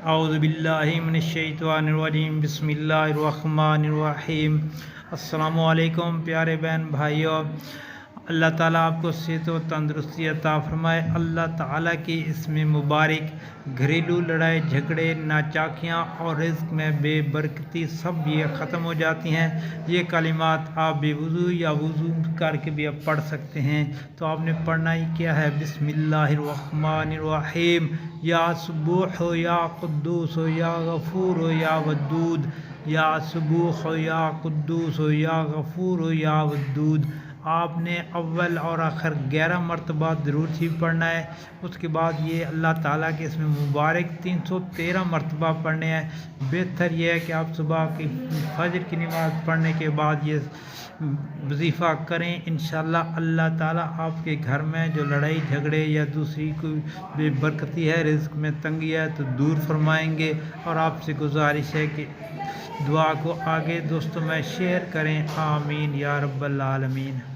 اعوذ باللہ من الشیطان الرجیم بسم اللہ الرحمن الرحیم۔ السلام علیکم پیارے بہن بھائیوں، اللہ تعالیٰ آپ کو صحت و تندرستی عطا فرمائے۔ اللہ تعالیٰ کی اسم مبارک گھریلو لڑائی جھگڑے ناچاکیاں اور رزق میں بے برکتی سب یہ ختم ہو جاتی ہیں۔ یہ کلمات آپ بے وضو یا وضو کر کے بھی آپ پڑھ سکتے ہیں۔ تو آپ نے پڑھنا ہی کیا ہے، بسم اللہ الرحمن الرحیم، یا سبوح یا قدوس یا غفور یا ودود، یا سبوح یا قدوس یا غفور یا ودود۔ آپ نے اول اور آخر 11 مرتبہ ضرور ہی پڑھنا ہے۔ اس کے بعد یہ اللہ تعالیٰ کے اسم مبارک 313 مرتبہ پڑھنے ہیں۔ بہتر یہ ہے کہ آپ صبح کی فجر کی نماز پڑھنے کے بعد یہ وظیفہ کریں۔ انشاءاللہ اللہ تعالیٰ آپ کے گھر میں جو لڑائی جھگڑے یا دوسری کوئی بے برکتی ہے، رزق میں تنگی ہے تو دور فرمائیں گے۔ اور آپ سے گزارش ہے کہ دعا کو آگے دوستوں میں شیئر کریں۔ آمین یا رب العالمین۔